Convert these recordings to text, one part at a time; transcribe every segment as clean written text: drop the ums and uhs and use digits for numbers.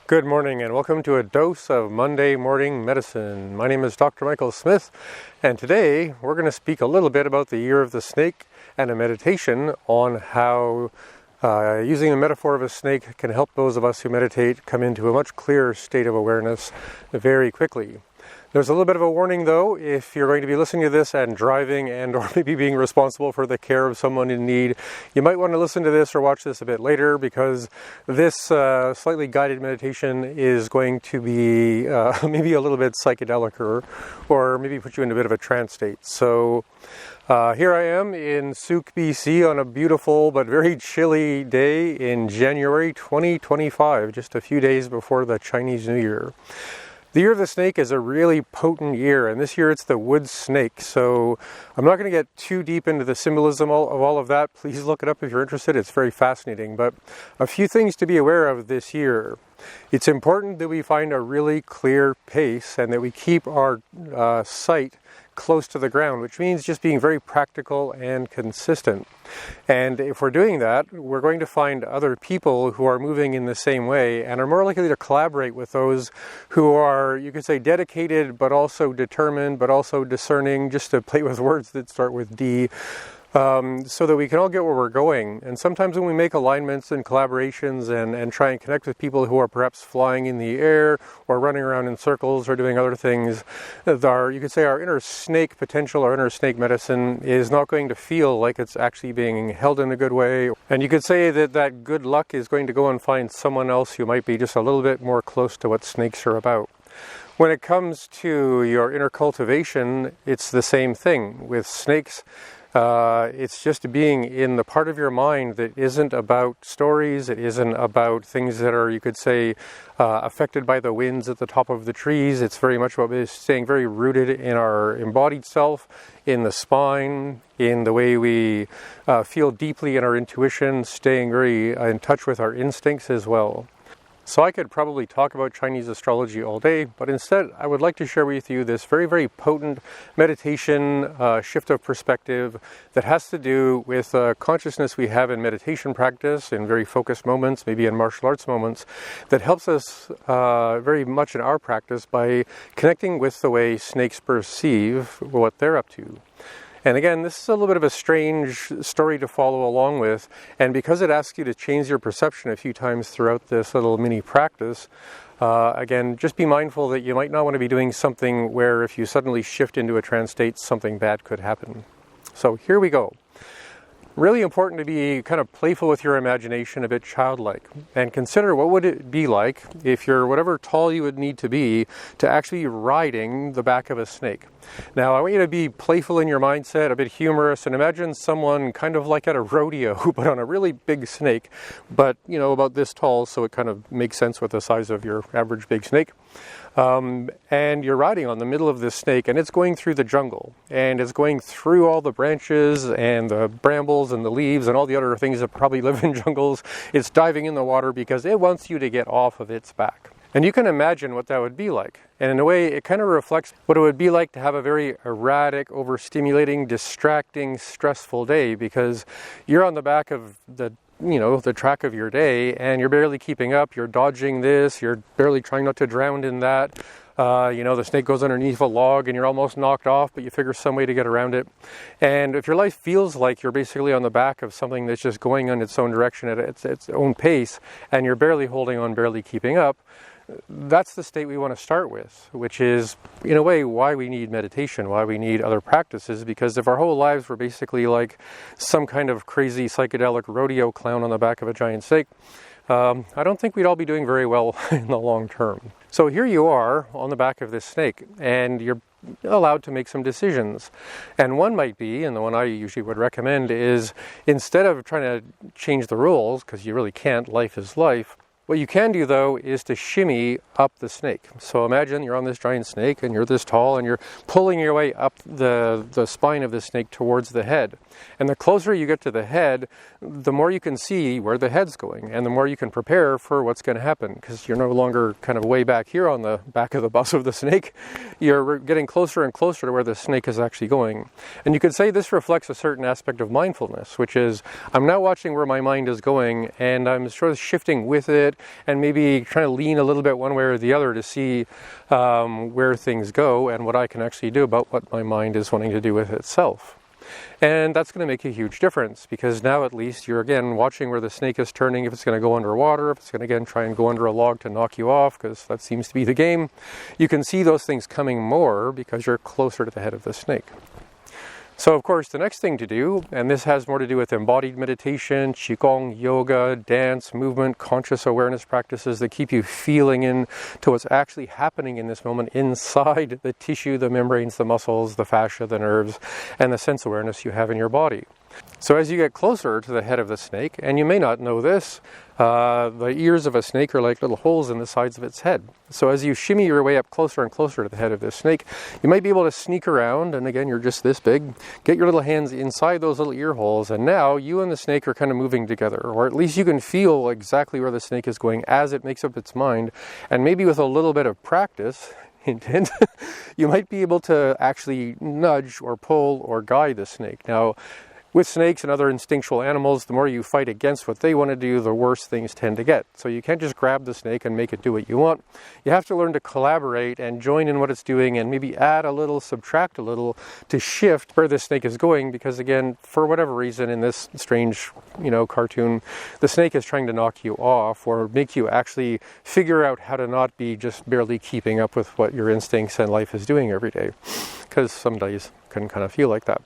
Good morning and welcome to a dose of Monday morning medicine. My name is Dr. Michael Smith, and today we're going to speak a little bit about the year of the snake and a meditation on how using the metaphor of a snake can help those of us who meditate come into a much clearer state of awareness very quickly. There's a little bit of a warning though, if you're going to be listening to this and driving and or maybe being responsible for the care of someone in need, you might want to listen to this or watch this a bit later, because this slightly guided meditation is going to be maybe a little bit psychedelic or maybe put you in a bit of a trance state. So here I am in Souk, BC on a beautiful but very chilly day in January 2025, just a few days before the Chinese New Year. The year of the snake is a really potent year, and this year it's the wood snake. So I'm not going to get too deep into the symbolism of all of that. Please look it up if you're interested. It's very fascinating. But a few things to be aware of this year. It's important that we find a really clear pace and that we keep our sight close to the ground, which means just being very practical and consistent. And if we're doing that, we're going to find other people who are moving in the same way and are more likely to collaborate with those who are, you could say, dedicated, but also determined, but also discerning, just to play with words that start with D. So that we can all get where we're going. And sometimes when we make alignments and collaborations and try and connect with people who are perhaps flying in the air or running around in circles or doing other things, you could say our inner snake potential, our inner snake medicine is not going to feel like it's actually being held in a good way. And you could say that good luck is going to go and find someone else who might be just a little bit more close to what snakes are about. When it comes to your inner cultivation, it's the same thing. With snakes, it's just being in the part of your mind that isn't about stories, it isn't about things that are, you could say, affected by the winds at the top of the trees. It's very much about staying very rooted in our embodied self, in the spine, in the way we feel deeply in our intuition, staying very in touch with our instincts as well. So I could probably talk about Chinese astrology all day, but instead I would like to share with you this very, very potent meditation shift of perspective that has to do with consciousness we have in meditation practice, in very focused moments, maybe in martial arts moments, that helps us very much in our practice by connecting with the way snakes perceive what they're up to. And again, this is a little bit of a strange story to follow along with, and because it asks you to change your perception a few times throughout this little mini practice, again, just be mindful that you might not want to be doing something where if you suddenly shift into a trance state, something bad could happen. So here we go. Really important to be kind of playful with your imagination, a bit childlike, and consider what would it be like if you're whatever tall you would need to be to actually be riding the back of a snake. Now, I want you to be playful in your mindset, a bit humorous, and imagine someone kind of like at a rodeo, but on a really big snake, but, you know, about this tall, so it kind of makes sense with the size of your average big snake. And you're riding on the middle of this snake, and it's going through the jungle, and it's going through all the branches and the brambles and the leaves and all the other things that probably live in jungles. It's diving in the water because it wants you to get off of its back. And you can imagine what that would be like. And in a way, it kind of reflects what it would be like to have a very erratic, overstimulating, distracting, stressful day, because you're on the back of the track of your day, and you're barely keeping up. You're dodging this, you're barely trying not to drown in that. The snake goes underneath a log and you're almost knocked off, but you figure some way to get around it. And if your life feels like you're basically on the back of something that's just going in its own direction at its own pace, and you're barely holding on, barely keeping up, that's the state we want to start with, which is, in a way, why we need meditation, why we need other practices, because if our whole lives were basically like some kind of crazy psychedelic rodeo clown on the back of a giant snake, I don't think we'd all be doing very well in the long term. So here you are on the back of this snake, and you're allowed to make some decisions. And one might be, and the one I usually would recommend, is instead of trying to change the rules, because you really can't, life is life, what you can do, though, is to shimmy up the snake. So imagine you're on this giant snake and you're this tall and you're pulling your way up the spine of the snake towards the head. And the closer you get to the head, the more you can see where the head's going and the more you can prepare for what's going to happen, because you're no longer kind of way back here on the back of the bus of the snake. You're getting closer and closer to where the snake is actually going. And you could say this reflects a certain aspect of mindfulness, which is I'm now watching where my mind is going and I'm sort of shifting with it, it and maybe try to lean a little bit one way or the other to see where things go and what I can actually do about what my mind is wanting to do with itself. And that's going to make a huge difference, because now at least you're again watching where the snake is turning, if it's going to go underwater, if it's going to again try and go under a log to knock you off, because that seems to be the game. You can see those things coming more because you're closer to the head of the snake. So of course the next thing to do, and this has more to do with embodied meditation, qigong, yoga, dance, movement, conscious awareness practices that keep you feeling in to what's actually happening in this moment inside the tissue, the membranes, the muscles, the fascia, the nerves, and the sense awareness you have in your body. So as you get closer to the head of the snake, and you may not know this, the ears of a snake are like little holes in the sides of its head. So as you shimmy your way up closer and closer to the head of this snake, you might be able to sneak around, and again, you're just this big, get your little hands inside those little ear holes, and now you and the snake are kind of moving together, or at least you can feel exactly where the snake is going as it makes up its mind, and maybe with a little bit of practice, hint, you might be able to actually nudge or pull or guide the snake. Now, with snakes and other instinctual animals, the more you fight against what they want to do, the worse things tend to get. So you can't just grab the snake and make it do what you want. You have to learn to collaborate and join in what it's doing and maybe add a little, subtract a little to shift where the snake is going, because again, for whatever reason in this strange, cartoon, the snake is trying to knock you off or make you actually figure out how to not be just barely keeping up with what your instincts and life is doing every day, because some days can kind of feel like that.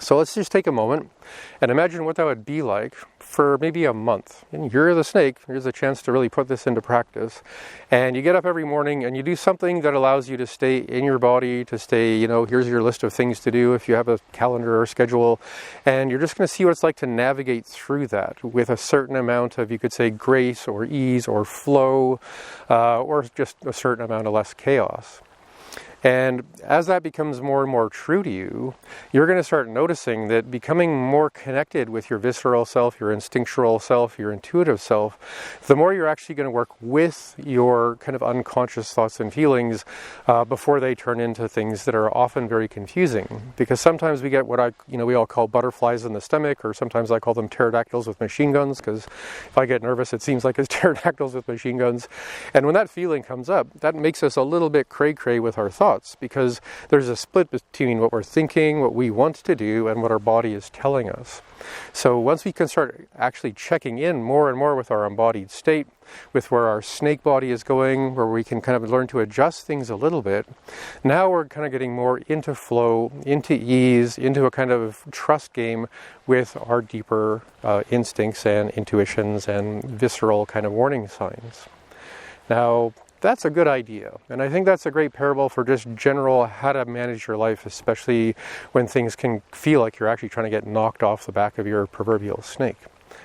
So let's just take a moment and imagine what that would be like for maybe a month. And you're the snake. Here's a chance to really put this into practice. And you get up every morning and you do something that allows you to stay in your body, to stay, here's your list of things to do if you have a calendar or schedule. And you're just going to see what it's like to navigate through that with a certain amount of, you could say, grace or ease or flow, or just a certain amount of less chaos. And as that becomes more and more true to you, you're going to start noticing that becoming more connected with your visceral self, your instinctual self, your intuitive self, the more you're actually going to work with your kind of unconscious thoughts and feelings before they turn into things that are often very confusing. Because sometimes we get what we all call butterflies in the stomach, or sometimes I call them pterodactyls with machine guns, because if I get nervous, it seems like it's pterodactyls with machine guns. And when that feeling comes up, that makes us a little bit cray-cray with our thoughts, because there's a split between what we're thinking, what we want to do, and what our body is telling us. So once we can start actually checking in more and more with our embodied state, with where our snake body is going, where we can kind of learn to adjust things a little bit, now we're kind of getting more into flow, into ease, into a kind of trust game with our deeper instincts and intuitions and visceral kind of warning signs. Now, that's a good idea, and I think that's a great parable for just general how to manage your life, especially when things can feel like you're actually trying to get knocked off the back of your proverbial snake.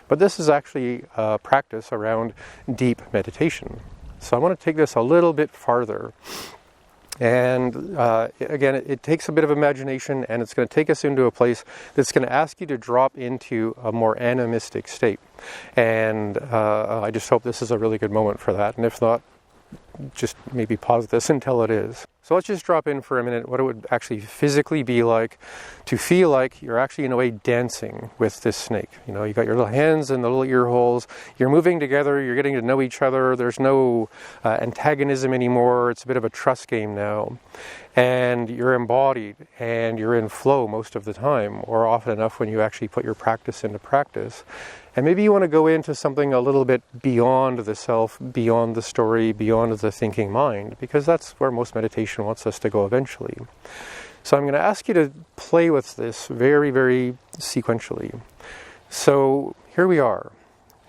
But this is actually a practice around deep meditation. So I want to take this a little bit farther. And again, it takes a bit of imagination, and it's going to take us into a place that's going to ask you to drop into a more animistic state. And I just hope this is a really good moment for that. And if not, just maybe pause this until it is. So let's just drop in for a minute what it would actually physically be like to feel like you're actually in a way dancing with this snake. You got your little hands in the little ear holes, you're moving together, you're getting to know each other, there's no antagonism anymore, it's a bit of a trust game now. And you're embodied and you're in flow most of the time, or often enough when you actually put your practice into practice. And maybe you want to go into something a little bit beyond the self, beyond the story, beyond the thinking mind, because that's where most meditation wants us to go eventually. So I'm going to ask you to play with this very, very sequentially. So here we are,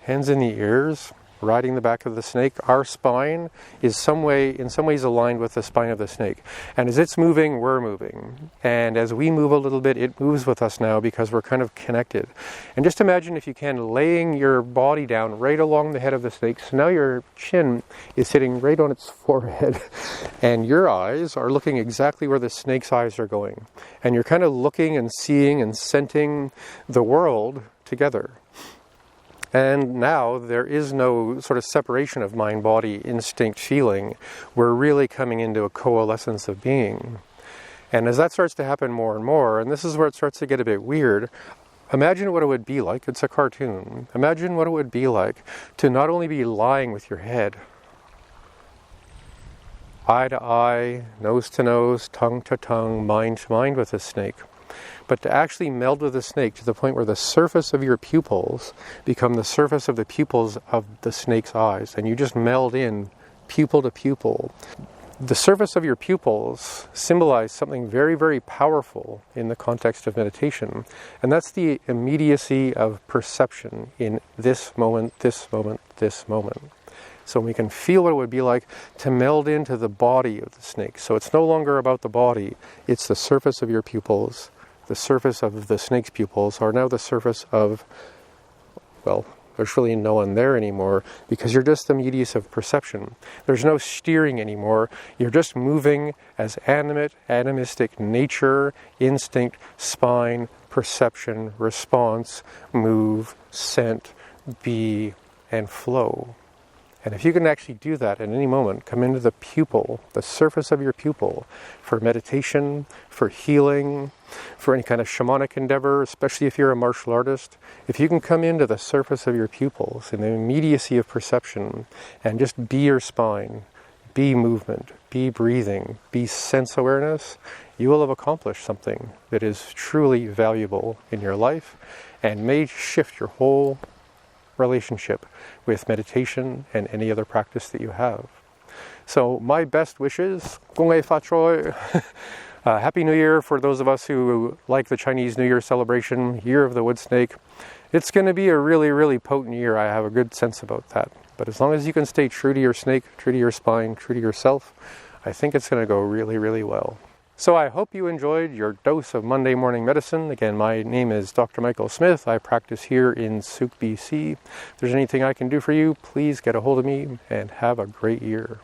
hands in the ears, riding the back of the snake. Our spine is in some ways aligned with the spine of the snake. And as it's moving, we're moving. And as we move a little bit, it moves with us now because we're kind of connected. And just imagine, if you can, laying your body down right along the head of the snake. So now your chin is sitting right on its forehead. And your eyes are looking exactly where the snake's eyes are going. And you're kind of looking and seeing and scenting the world together. And now there is no sort of separation of mind, body, instinct, feeling. We're really coming into a coalescence of being. And as that starts to happen more and more, and this is where it starts to get a bit weird, Imagine what it would be like, it's a cartoon, imagine what it would be like to not only be lying with your head eye to eye, nose to nose, tongue to tongue, mind to mind with a snake, but to actually meld with the snake to the point where the surface of your pupils become the surface of the pupils of the snake's eyes, and you just meld in pupil to pupil. The surface of your pupils symbolize something very, very powerful in the context of meditation, and that's the immediacy of perception in this moment, this moment, this moment. So we can feel what it would be like to meld into the body of the snake. So it's no longer about the body, it's the surface of your pupils. The surface of the snake's pupils are now the surface of, well, there's really no one there anymore because you're just the medius of perception. There's no steering anymore. You're just moving as animate, animistic nature, instinct, spine, perception, response, move, scent, be, and flow. And if you can actually do that at any moment, come into the pupil, the surface of your pupil, for meditation, for healing, for any kind of shamanic endeavor, especially if you're a martial artist, if you can come into the surface of your pupils in the immediacy of perception and just be your spine, be movement, be breathing, be sense awareness, you will have accomplished something that is truly valuable in your life and may shift your whole relationship with meditation and any other practice that you have. So my best wishes, Gong Wei Fa Choi. Happy New Year for those of us who like the Chinese New Year celebration, Year of the Wood Snake. It's going to be a really, really potent year. I have a good sense about that. But as long as you can stay true to your snake, true to your spine, true to yourself, I think it's going to go really, really well. So I hope you enjoyed your dose of Monday morning medicine. Again, my name is Dr. Michael Smith. I practice here in Souk, BC. If there's anything I can do for you, please get a hold of me and have a great year.